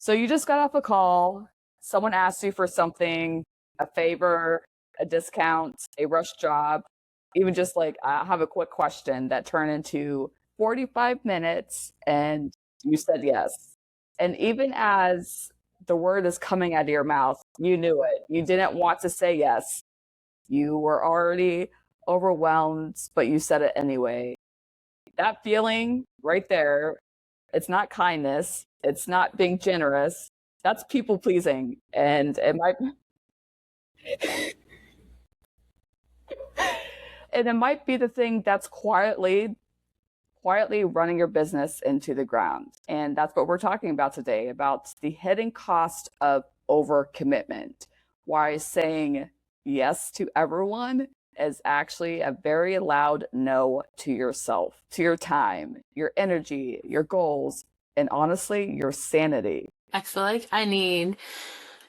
So you just got off a call, someone asked you for something, a favor, a discount, a rush job, even just like, I have a quick question that turned into 45 minutes and you said yes. And even as the word is coming out of your mouth, you knew it. You didn't want to say yes. You were already overwhelmed, but you said it anyway. That feeling right there, it's not kindness, it's not being generous. That's people pleasing. And it might be the thing that's quietly running your business into the ground. And that's what we're talking about today, about the hidden cost of overcommitment. Why saying yes to everyone is actually a very loud no to yourself, to your time, your energy, your goals, and honestly, your sanity. I feel like I need,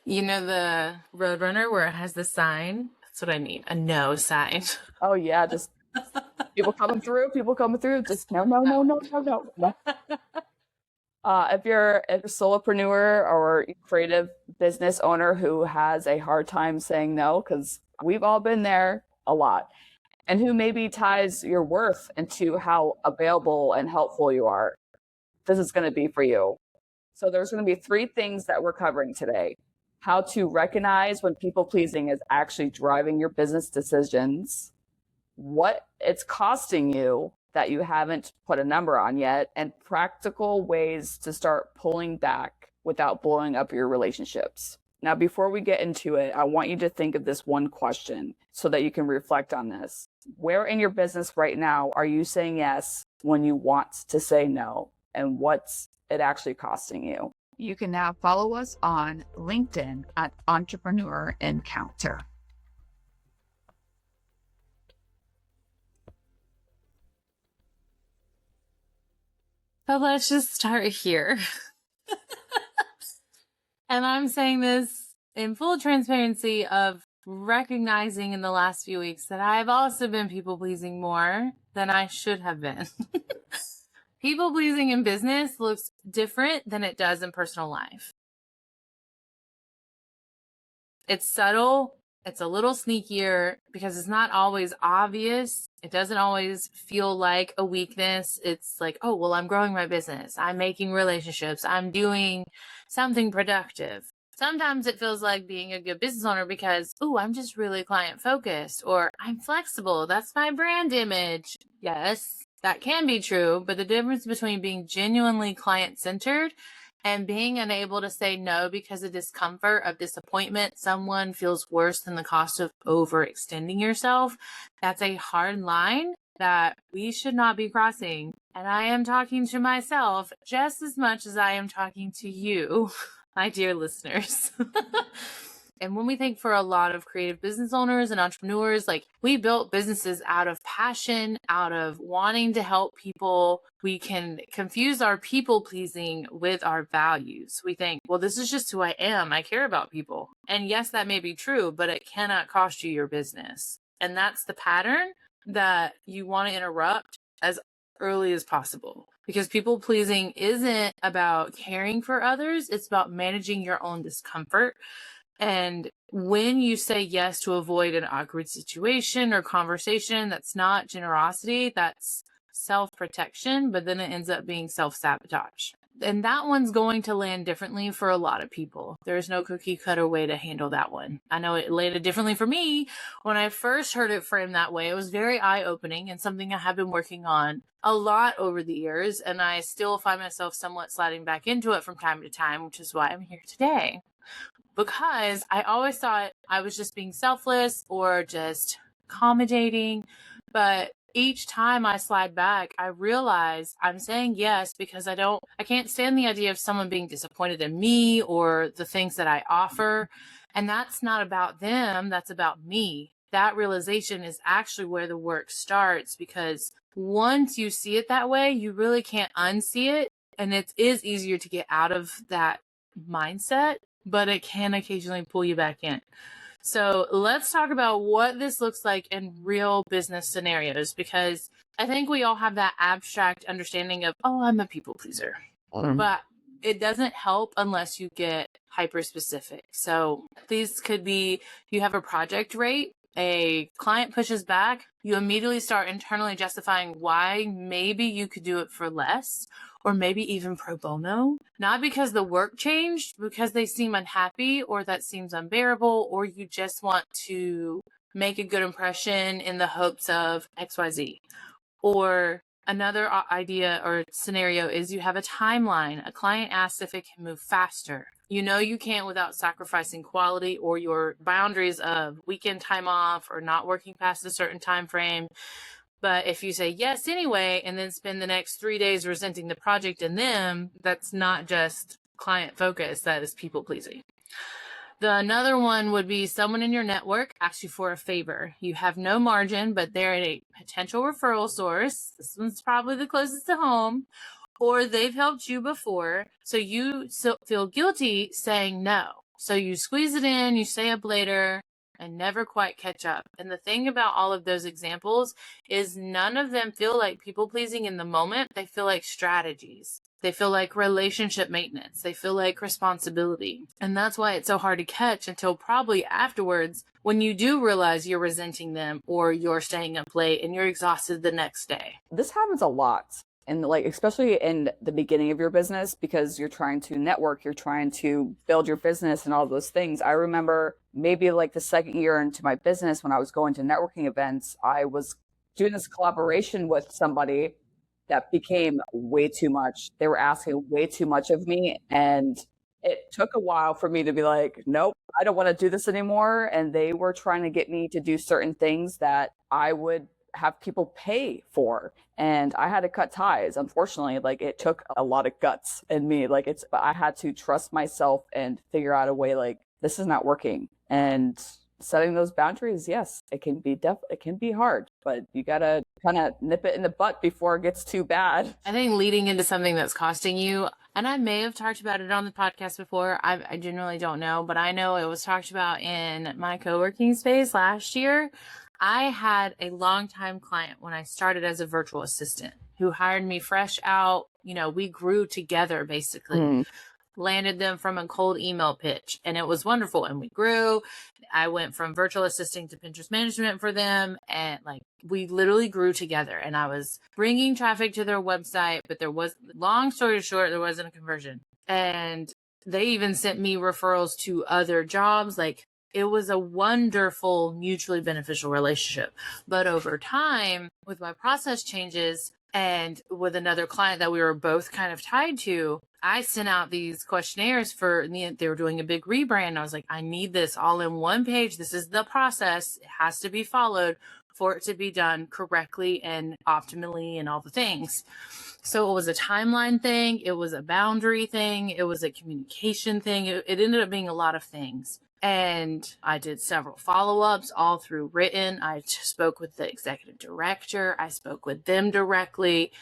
the Roadrunner where it has the sign? That's what I need, a no sign. Oh yeah, just people coming through, just no. If you're a solopreneur or creative business owner who has a hard time saying no, because we've all been there a lot, and who maybe ties your worth into how available and helpful you are, this is going to be for you. So there's going to be 3 things that we're covering today. How to recognize when people pleasing is actually driving your business decisions, what it's costing you that you haven't put a number on yet, and practical ways to start pulling back without blowing up your relationships. Now, before we get into it, I want you to think of this one question so that you can reflect on this. Where in your business right now are you saying yes when you want to say no? And what's it actually costing you? You can now follow us on LinkedIn at Entrepreneur Encounter. So let's just start here. And I'm saying this in full transparency of recognizing in the last few weeks that I've also been people pleasing more than I should have been. People pleasing in business looks different than it does in personal life. It's subtle. It's a little sneakier because it's not always obvious. It doesn't always feel like a weakness. It's like, oh, well, I'm growing my business. I'm making relationships. I'm doing something productive. Sometimes it feels like being a good business owner because, oh, I'm just really client focused, or I'm flexible. That's my brand image. Yes, that can be true. But the difference between being genuinely client centered and being unable to say no because of discomfort, of disappointment, someone feels worse than the cost of overextending yourself. That's a hard line that we should not be crossing. And I am talking to myself just as much as I am talking to you, my dear listeners. And when we think for a lot of creative business owners and entrepreneurs, like we built businesses out of passion, out of wanting to help people. We can confuse our people pleasing with our values. We think, well, this is just who I am. I care about people. And yes, that may be true, but it cannot cost you your business. And that's the pattern that you want to interrupt as early as possible. Because people pleasing isn't about caring for others. It's about managing your own discomfort. And when you say yes to avoid an awkward situation or conversation, that's not generosity, that's self-protection, but then it ends up being self-sabotage. And that one's going to land differently for a lot of people. There's no cookie cutter way to handle that one. I know it landed differently for me. When I first heard it framed that way, it was very eye-opening and something I have been working on a lot over the years. And I still find myself somewhat sliding back into it from time to time, which is why I'm here today. Because I always thought I was just being selfless or just accommodating. But each time I slide back, I realize I'm saying yes because I can't stand the idea of someone being disappointed in me or the things that I offer. And that's not about them. That's about me. That realization is actually where the work starts, because once you see it that way, you really can't unsee it. And it is easier to get out of that mindset, but it can occasionally pull you back in. So let's talk about what this looks like in real business scenarios, because I think we all have that abstract understanding of, oh, I'm a people pleaser. But it doesn't help unless you get hyper specific. So these could be, you have a project rate, a client pushes back, you immediately start internally justifying why maybe you could do it for less, or maybe even pro bono, not because the work changed, because they seem unhappy or that seems unbearable, or you just want to make a good impression in the hopes of XYZ. Or another idea or scenario is you have a timeline. A client asks if it can move faster. You know you can't without sacrificing quality or your boundaries of weekend time off or not working past a certain time frame. But if you say yes anyway, and then spend the next 3 days resenting the project and them, that's not just client focus, that is people pleasing. Another one would be someone in your network asks you for a favor. You have no margin, but they're a potential referral source. This one's probably the closest to home. Or they've helped you before, so you feel guilty saying no. So you squeeze it in, you stay up later, and never quite catch up. And the thing about all of those examples is none of them feel like people pleasing in the moment. They feel like strategies. They feel like relationship maintenance. They feel like responsibility. And that's why it's so hard to catch until probably afterwards when you do realize you're resenting them or you're staying up late and you're exhausted the next day. This happens a lot. And like, especially in the beginning of your business, because you're trying to network, you're trying to build your business and all those things. I remember maybe like the second year into my business, when I was going to networking events, I was doing this collaboration with somebody that became way too much. They were asking way too much of me. And it took a while for me to be like, nope, I don't want to do this anymore. And they were trying to get me to do certain things that I would have people pay for. And I had to cut ties. Unfortunately, like it took a lot of guts in me. Like I had to trust myself and figure out a way, like, this is not working. And setting those boundaries, yes, it can be hard, but you gotta kind of nip it in the butt before it gets too bad. I think leading into something that's costing you, and I may have talked about it on the podcast before, I genuinely don't know, but I know it was talked about in my co-working space last year. I had a longtime client when I started as a virtual assistant who hired me fresh out. You know, we grew together basically. Landed them from a cold email pitch, and it was wonderful. And we grew. I went from virtual assisting to Pinterest management for them, and like we literally grew together. And I was bringing traffic to their website, but long story short, there wasn't a conversion. And they even sent me referrals to other jobs. Like it was a wonderful, mutually beneficial relationship. But over time, with my process changes and with another client that we were both kind of tied to, I sent out these questionnaires they were doing a big rebrand. I was like, I need this all in one page. This is the process. It has to be followed for it to be done correctly and optimally and all the things. So it was a timeline thing. It was a boundary thing. It was a communication thing. It ended up being a lot of things. And I did several follow-ups all through written. I spoke with the executive director. I spoke with them directly.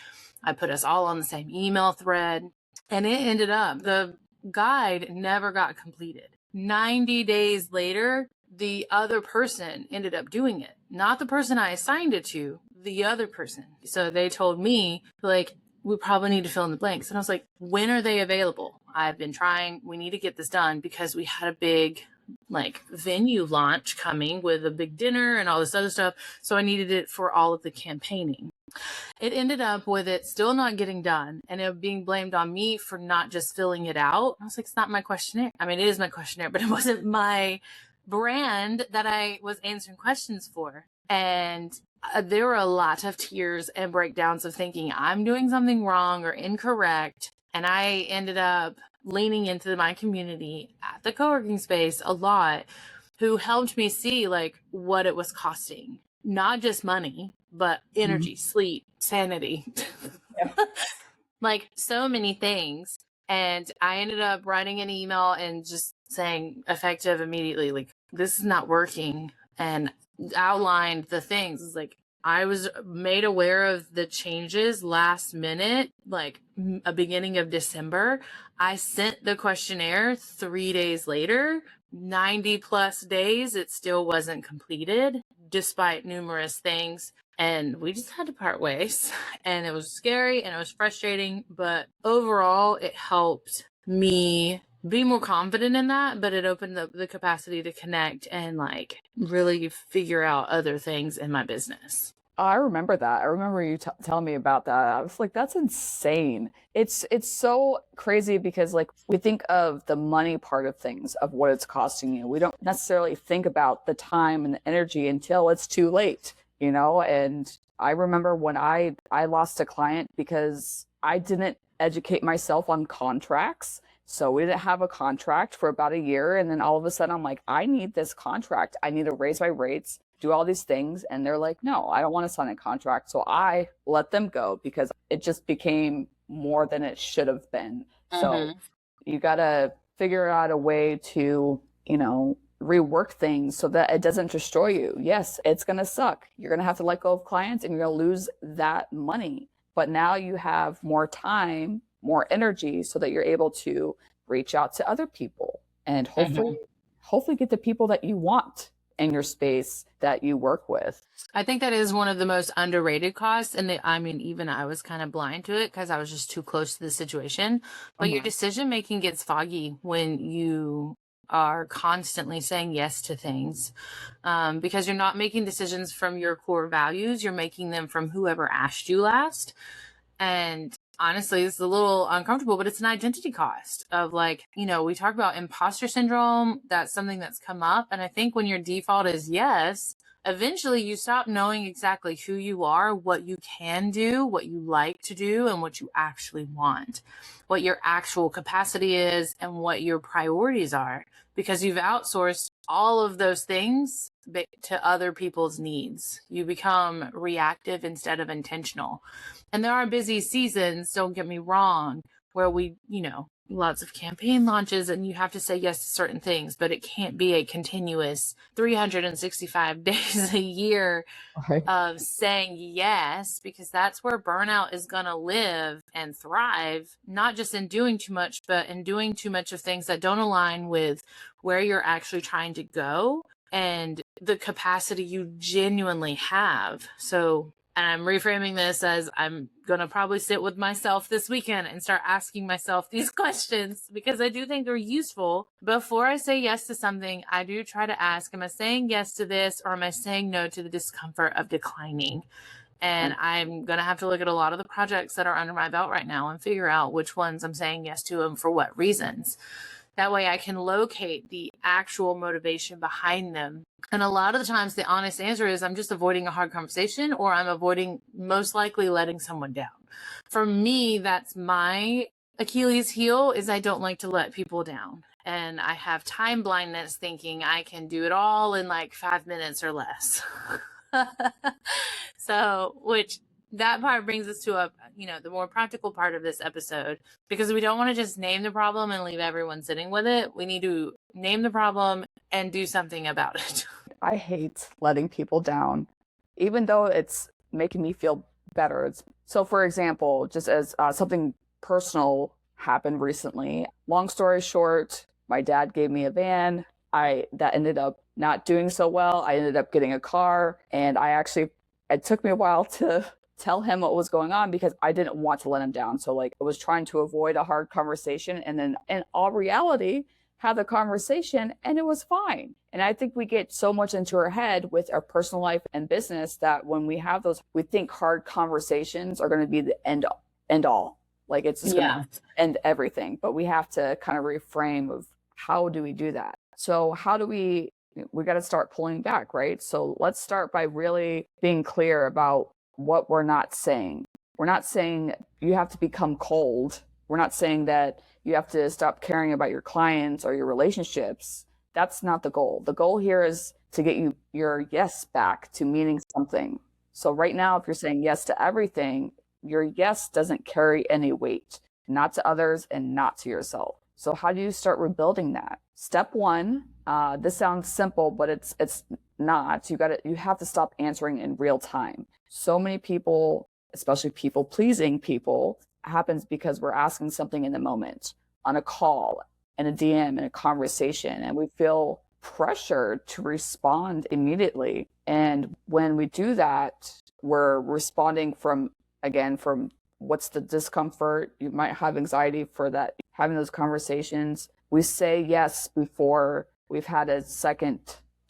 I put us all on the same email thread. And it ended up, the guide never got completed. 90 days later, the other person ended up doing it. Not the person I assigned it to, the other person. So they told me, like, we probably need to fill in the blanks. And I was like, when are they available? I've been trying. We need to get this done because we had a big venue launch coming with a big dinner and all this other stuff. So I needed it for all of the campaigning. It ended up with it still not getting done and it being blamed on me for not just filling it out. I was like, it's not my questionnaire. I mean, it is my questionnaire, but it wasn't my brand that I was answering questions for. And there were a lot of tears and breakdowns of thinking I'm doing something wrong or incorrect. And I ended up leaning into my community at the co-working space a lot, who helped me see like what it was costing, not just money, but energy, sleep, sanity, like so many things. And I ended up writing an email and just saying effective immediately, like, this is not working, and outlined the things. It's like, I was made aware of the changes last minute, like a beginning of December. I sent the questionnaire 3 days later, 90 plus days. It still wasn't completed despite numerous things. And we just had to part ways, and it was scary and it was frustrating, but overall it helped me be more confident in that, but it opened up the capacity to connect and like really figure out other things in my business. I remember that. I remember you telling me about that. I was like, that's insane. It's so crazy because like we think of the money part of things, of what it's costing you. We don't necessarily think about the time and the energy until it's too late, you know? And I remember when I lost a client because I didn't educate myself on contracts. So we didn't have a contract for about a year. And then all of a sudden I'm like, I need this contract. I need to raise my rates, do all these things. And they're like, no, I don't want to sign a contract. So I let them go because it just became more than it should have been. So you got to figure out a way to, you know, rework things so that it doesn't destroy you. Yes, it's going to suck. You're going to have to let go of clients and you're going to lose that money. But now you have more time, more energy so that you're able to reach out to other people and hopefully get the people that you want in your space that you work with. I think that is one of the most underrated costs. And I mean, even I was kind of blind to it because I was just too close to the situation. But your decision making gets foggy when you are constantly saying yes to things, because you're not making decisions from your core values. You're making them from whoever asked you last. And honestly, it's a little uncomfortable, but it's an identity cost of like, you know, we talk about imposter syndrome. That's something that's come up. And I think when your default is yes, eventually you stop knowing exactly who you are, what you can do, what you like to do, and what you actually want, what your actual capacity is, and what your priorities are, because you've outsourced all of those things to other people's needs. You become reactive instead of intentional. And there are busy seasons, don't get me wrong, where we, you know, lots of campaign launches and you have to say yes to certain things, but it can't be a continuous 365 days a year of saying yes, because that's where burnout is going to live and thrive, not just in doing too much, but in doing too much of things that don't align with where you're actually trying to go and the capacity you genuinely have. So, and I'm reframing this as I'm going to probably sit with myself this weekend and start asking myself these questions because I do think they're useful. Before I say yes to something, I do try to ask, am I saying yes to this or am I saying no to the discomfort of declining? And I'm going to have to look at a lot of the projects that are under my belt right now and figure out which ones I'm saying yes to and for what reasons. That way I can locate the actual motivation behind them. And a lot of the times the honest answer is I'm just avoiding a hard conversation, or I'm avoiding most likely letting someone down. For me, that's my Achilles heel, is I don't like to let people down. And I have time blindness thinking I can do it all in like 5 minutes or less. So, which that part brings us to a, you know, the more practical part of this episode, because we don't want to just name the problem and leave everyone sitting with it. We need to name the problem and do something about it. I hate letting people down, even though it's making me feel better. So, for example, just as something personal happened recently, long story short, my dad gave me a van. That ended up not doing so well. I ended up getting a car, and it took me a while to tell him what was going on because I didn't want to let him down. So like I was trying to avoid a hard conversation and then in all reality have the conversation and it was fine. And I think we get so much into our head with our personal life and business that when we have those, we think hard conversations are going to be the end all. Like it's just going to end everything. But we have to kind of reframe of how do we do that? So we got to start pulling back, right? So let's start by really being clear about what we're not saying. We're not saying you have to become cold. We're not saying that you have to stop caring about your clients or your relationships. That's not the goal. The goal here is to get your yes back to meaning something. So right now, if you're saying yes to everything, your yes doesn't carry any weight, not to others and not to yourself. So how do you start rebuilding that? Step one, this sounds simple, but it's not. You have to stop answering in real time. So many people, especially people pleasing people, happens because we're asking something in the moment, on a call, in a DM, in a conversation, and we feel pressured to respond immediately. And when we do that, we're responding from what's the discomfort. You might have anxiety for that having those conversations. We say yes before we've had a second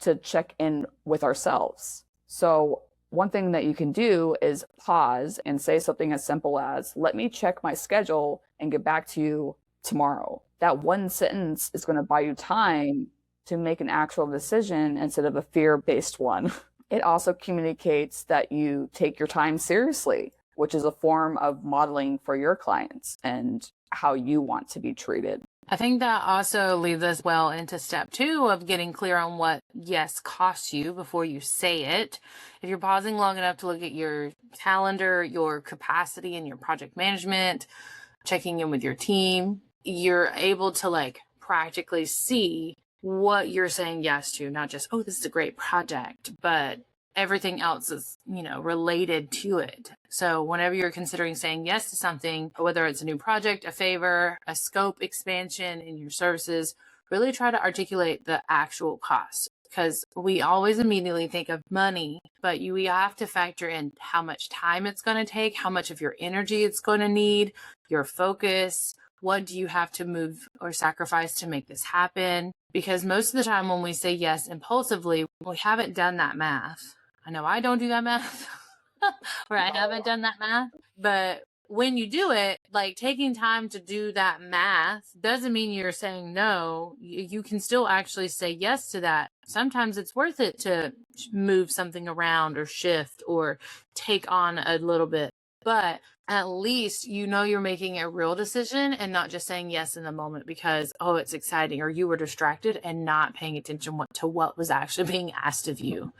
to check in with ourselves. So one thing that you can do is pause and say something as simple as, let me check my schedule and get back to you tomorrow. That one sentence is going to buy you time to make an actual decision instead of a fear-based one. It also communicates that you take your time seriously, which is a form of modeling for your clients and how you want to be treated. I think that also leads us well into step 2 of getting clear on what yes costs you before you say it. If you're pausing long enough to look at your calendar, your capacity and your project management, checking in with your team, you're able to practically see what you're saying yes to, not just, oh, this is a great project, but everything else is, related to it. So whenever you're considering saying yes to something, whether it's a new project, a favor, a scope expansion in your services, really try to articulate the actual cost, because we always immediately think of money, but we have to factor in how much time it's going to take, how much of your energy it's going to need, your focus. What do you have to move or sacrifice to make this happen? Because most of the time when we say yes impulsively, we haven't done that math. I know I don't do that math, or I haven't done that math, but when you do it, taking time to do that math doesn't mean you're saying no. You can still actually say yes to that. Sometimes it's worth it to move something around or shift or take on a little bit, but at least you're making a real decision and not just saying yes in the moment because, oh, it's exciting, or you were distracted and not paying attention to what was actually being asked of you.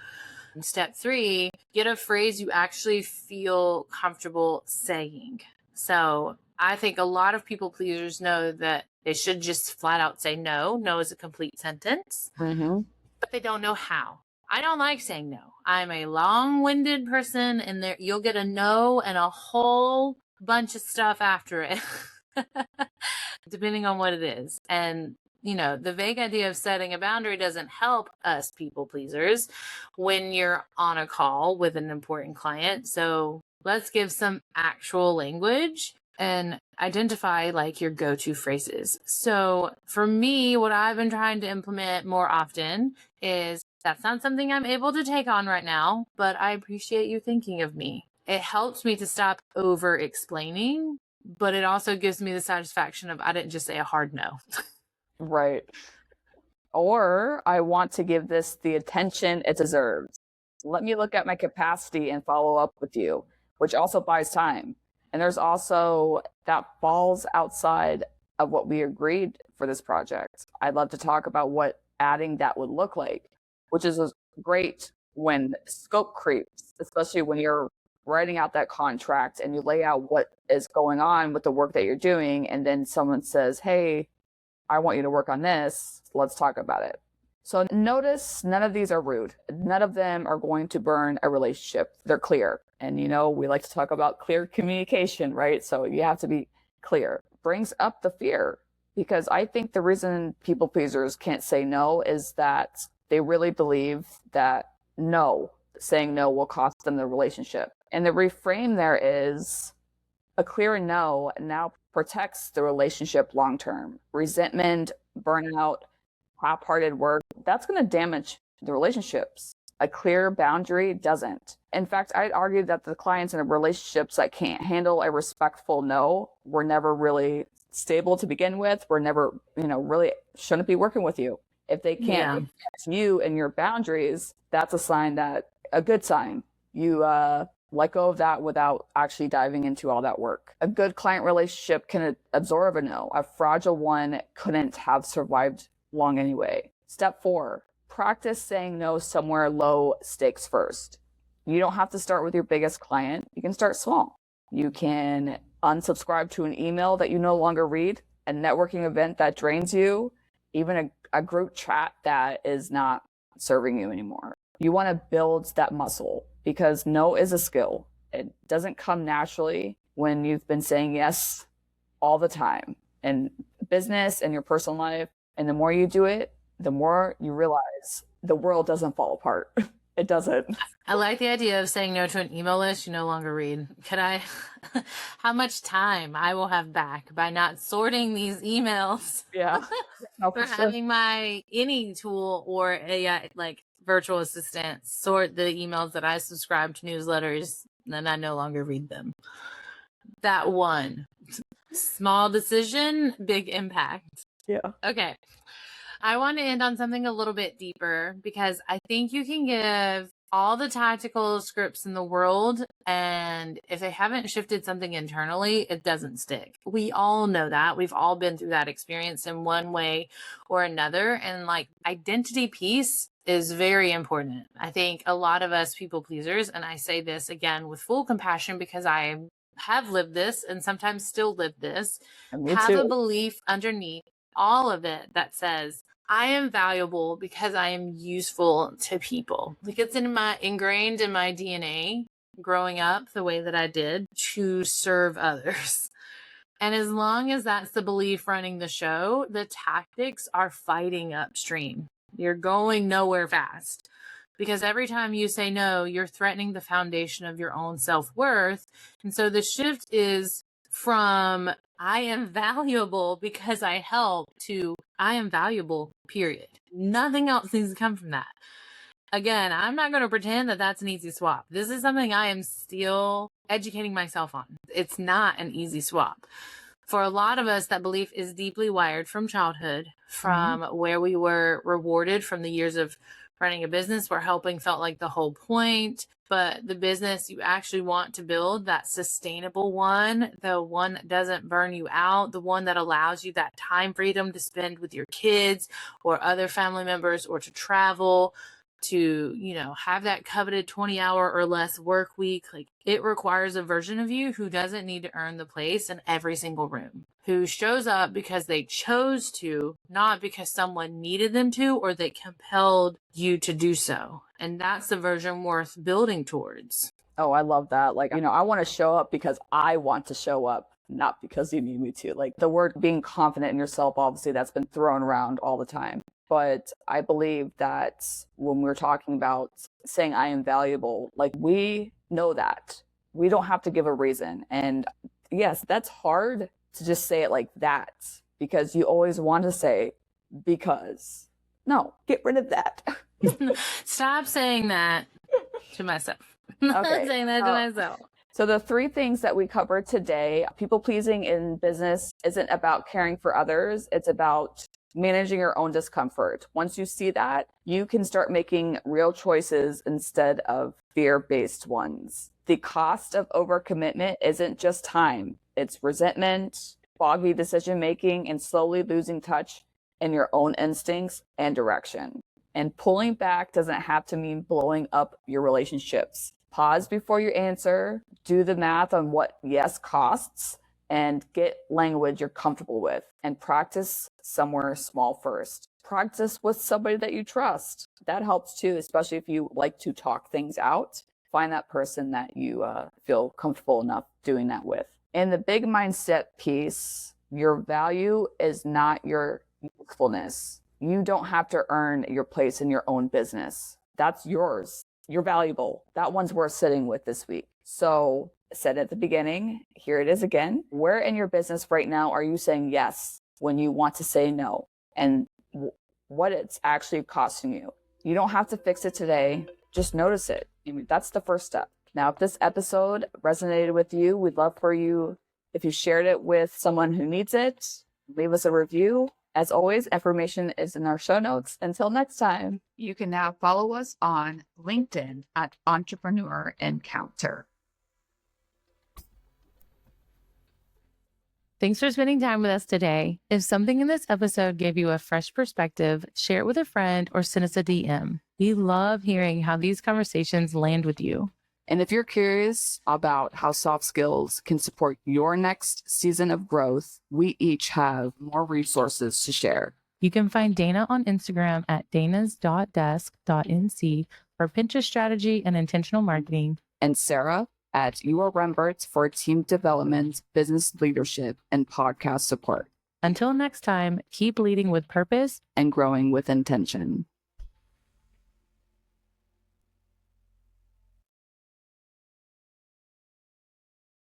Step 3, get a phrase you actually feel comfortable saying. So I think a lot of people pleasers know that they should just flat out say no. No is a complete sentence, but they don't know how. I don't like saying no. I'm a long-winded person, and you'll get a no and a whole bunch of stuff after it, depending on what it is. And the vague idea of setting a boundary doesn't help us people pleasers when you're on a call with an important client. So let's give some actual language and identify your go-to phrases. So for me, what I've been trying to implement more often is, that's not something I'm able to take on right now, but I appreciate you thinking of me. It helps me to stop over-explaining, but it also gives me the satisfaction of I didn't just say a hard no. Right. Or I want to give this the attention it deserves. Let me look at my capacity and follow up with you, which also buys time. And there's also that falls outside of what we agreed for this project. I'd love to talk about what adding that would look like, which is great when scope creeps, especially when you're writing out that contract and you lay out what is going on with the work that you're doing. And then someone says, hey, I want you to work on this. Let's talk about it. So notice none of these are rude. None of them are going to burn a relationship. They're clear. And we like to talk about clear communication, right? So you have to be clear. Brings up the fear, because I think the reason people pleasers can't say no is that they really believe that saying no will cost them the relationship. And the reframe there is, a clear no now protects the relationship long term. Resentment, burnout, half-hearted work, that's going to damage the relationships. A clear boundary doesn't. In fact, I'd argue that the clients in relationships that can't handle a respectful no were never really stable to begin with. We're never, really shouldn't be working with you. If they can't respect you and your boundaries, that's a good sign. You let go of that without actually diving into all that work. A good client relationship can absorb a no. A fragile one couldn't have survived long anyway. Step 4, practice saying no somewhere low stakes first. You don't have to start with your biggest client. You can start small. You can unsubscribe to an email that you no longer read, a networking event that drains you, even a group chat that is not serving you anymore. You want to build that muscle, because no is a skill. It doesn't come naturally when you've been saying yes all the time in business and your personal life. And the more you do it, the more you realize the world doesn't fall apart. It doesn't. I like the idea of saying no to an email list you no longer read. Could I, how much time I will have back by not sorting these emails Yeah. No, for for sure. having my any tool or a like virtual assistant sort the emails that I subscribe to newsletters, then I no longer read them. That one small decision, big impact. Yeah. Okay. I want to end on something a little bit deeper because I think you can give all the tactical scripts in the world, and if they haven't shifted something internally, it doesn't stick. We all know that. We've all been through that experience in one way or another. And like identity piece is very important. I think a lot of us people pleasers, and I say this again with full compassion because I have lived this and sometimes still live this, And me have too. a belief underneath all of it that says, I am valuable because I am useful to people. Like it's ingrained in my DNA growing up the way that I did to serve others. And as long as that's the belief running the show, the tactics are fighting upstream. You're going nowhere fast because every time you say no, you're threatening the foundation of your own self-worth. And so the shift is from I am valuable because I help to I am valuable, period. Nothing else needs to come from that. Again, I'm not going to pretend that that's an easy swap. This is something I am still educating myself on. It's not an easy swap. For a lot of us, that belief is deeply wired from childhood, from where we were rewarded from the years of running a business where helping felt like the whole point. But the business you actually want to build, that sustainable one, the one that doesn't burn you out, the one that allows you that time freedom to spend with your kids or other family members or to travel, to, you know, have that coveted 20-hour or less work week. Like it requires a version of you who doesn't need to earn the place in every single room, who shows up because they chose to, not because someone needed them to or they compelled you to do so. And that's the version worth building towards. Oh, I love that. Like, you know, I want to show up because I want to show up, not because you need me to. Like the word being confident in yourself, obviously that's been thrown around all the time. But I believe that when we're talking about saying I am valuable, like we know that. We don't have to give a reason. And yes, that's hard to just say it like that because you always want to say because. No, get rid of that. Stop saying that to myself. Okay. Saying that to myself. So the 3 things that we covered today, people pleasing in business isn't about caring for others. It's about managing your own discomfort. Once you see that, you can start making real choices instead of fear-based ones. The cost of overcommitment isn't just time. It's resentment, foggy decision-making, and slowly losing touch in your own instincts and direction. And pulling back doesn't have to mean blowing up your relationships. Pause before you answer, do the math on what yes costs, and get language you're comfortable with, and practice somewhere small first. Practice with somebody that you trust. That helps too, especially if you like to talk things out. Find that person that you feel comfortable enough doing that with. And the big mindset piece, your value is not your usefulness. You don't have to earn your place in your own business. That's yours. You're valuable. That one's worth sitting with this week. So said at the beginning, here it is again. Where in your business right now are you saying yes when you want to say no? And what it's actually costing you. You don't have to fix it today. Just notice it. I mean, that's the first step. Now, if this episode resonated with you, we'd love for you, if you shared it with someone who needs it, leave us a review. As always, information is in our show notes. Until next time. You can now follow us on LinkedIn at Entrepreneur Encounter. Thanks for spending time with us today. If something in this episode gave you a fresh perspective, share it with a friend or send us a DM. We love hearing how these conversations land with you. And if you're curious about how soft skills can support your next season of growth, we each have more resources to share. You can find Dana on Instagram at danas.desk.nc for Pinterest strategy and intentional marketing. And Sarah at UR Remberts for team development, business leadership, and podcast support. Until next time, keep leading with purpose and growing with intention.